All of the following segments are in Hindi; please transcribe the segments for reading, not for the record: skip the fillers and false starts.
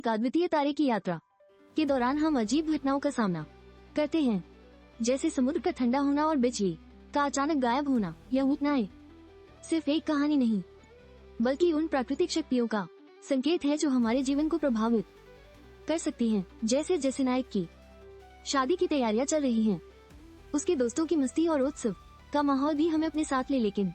अद्वितीय तारे की यात्रा के दौरान हम अजीब घटनाओं का सामना करते हैं, जैसे समुद्र का ठंडा होना और बिजली का अचानक गायब होना। यह घटनाएं सिर्फ एक कहानी नहीं, बल्कि उन प्राकृतिक शक्तियों का संकेत है जो हमारे जीवन को प्रभावित कर सकती हैं। जैसे जैसे नायक की शादी की तैयारियां चल रही हैं, उसके दोस्तों की मस्ती और उत्सव का माहौल भी हमें अपने साथ ले, लेकिन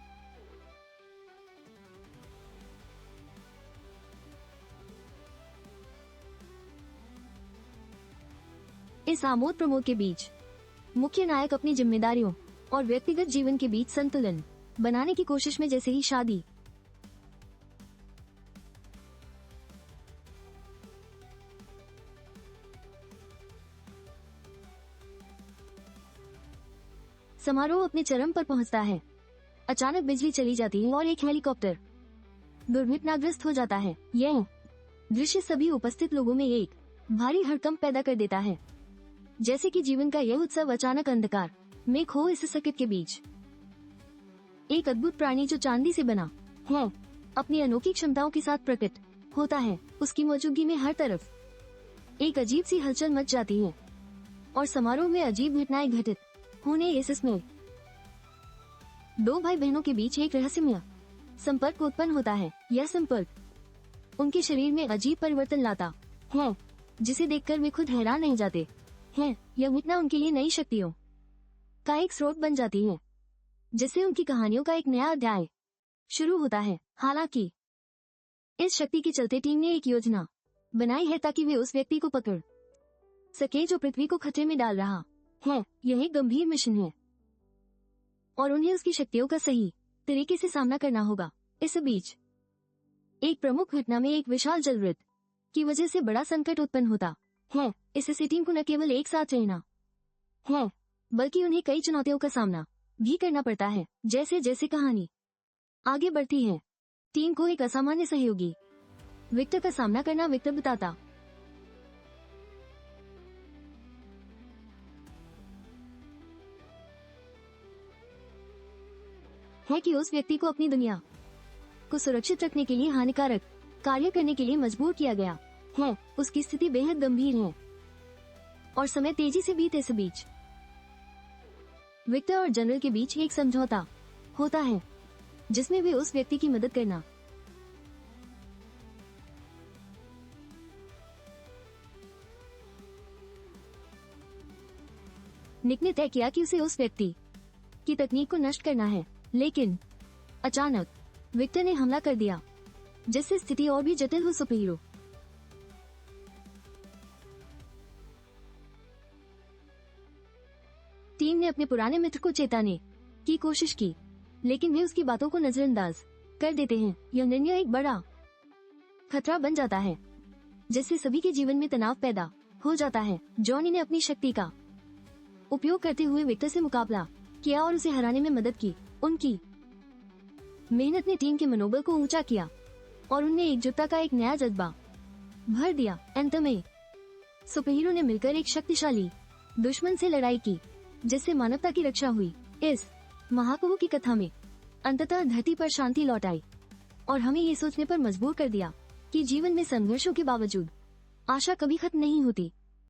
इस आमोद प्रमोद के बीच मुख्य नायक अपनी जिम्मेदारियों और व्यक्तिगत जीवन के बीच संतुलन बनाने की कोशिश में, जैसे ही शादी समारोह अपने चरम पर पहुंचता है, अचानक बिजली चली जाती है और एक हेलीकॉप्टर दुर्घटनाग्रस्त हो जाता है। यह दृश्य सभी उपस्थित लोगों में एक भारी हड़कंप पैदा कर देता है, जैसे कि जीवन का यह उत्सव अचानक अंधकार में खो। इस संकट के बीच एक अद्भुत प्राणी जो चांदी से बना है, अपनी अनोखी क्षमताओं के साथ प्रकट होता है। उसकी मौजूदगी में हर तरफ एक अजीब सी हलचल मच जाती है और समारोह में अजीब घटनाएं घटित होने इसमें दो भाई बहनों के बीच एक रहस्यमय संपर्क उत्पन्न होता है। यह संपर्क उनके शरीर में अजीब परिवर्तन लाता है, जिसे देखकर वे खुद हैरान रह जाते हैं। यह घटना उनके लिए नई शक्तियों का एक स्रोत बन जाती है, जिससे उनकी कहानियों का एक नया अध्याय शुरू होता है। हालांकि इस शक्ति के चलते टीम ने एक योजना बनाई है ताकि वे उस व्यक्ति को पकड़ सके जो पृथ्वी को खतरे में डाल रहा है। यह एक गंभीर मिशन है और उन्हें उसकी शक्तियों का सही तरीके से सामना करना होगा। इस बीच एक प्रमुख घटना में एक विशाल जलवृत की वजह से बड़ा संकट उत्पन्न होता है। इससे टीम को न केवल एक साथ रहना है, बल्कि उन्हें कई चुनौतियों का सामना भी करना पड़ता है। जैसे जैसे कहानी आगे बढ़ती है, टीम को एक असामान्य सहयोगी विक्टर का सामना करना। विक्टर बताता है कि उस व्यक्ति को अपनी दुनिया को सुरक्षित रखने के लिए हानिकारक कार्य करने के लिए मजबूर किया गया है। उसकी स्थिति बेहद गंभीर है और समय तेजी से बीते। इस बीच विक्टर और जनरल के बीच एक समझौता होता है, जिसमें वे उस व्यक्ति की मदद करना निक ने तय किया कि उसे उस व्यक्ति की तकनीक को नष्ट करना है। लेकिन अचानक विक्टर ने हमला कर दिया, जिससे स्थिति और भी जटिल हो। सुपरहीरो टीम ने अपने पुराने मित्र को चेताने की कोशिश की, लेकिन वे उसकी बातों को नजरअंदाज कर देते हैं। यह निर्णय एक बड़ा खतरा बन जाता है, जिससे सभी के जीवन में तनाव पैदा हो जाता है। जॉनी ने अपनी शक्ति का उपयोग करते हुए विक्टर से मुकाबला किया और उसे हराने में मदद की। उनकी मेहनत ने टीम के मनोबल को ऊंचा किया और उनने एकजुटता का एक नया जज्बा भर दिया। अंत में सुपरहीरो ने मिलकर एक शक्तिशाली दुश्मन से लड़ाई की, जिससे मानवता की रक्षा हुई। इस महाकाव्य की कथा में अंततः धरती पर शांति लौट आई और हमें ये सोचने पर मजबूर कर दिया कि जीवन में संघर्षों के बावजूद आशा कभी खत्म नहीं होती।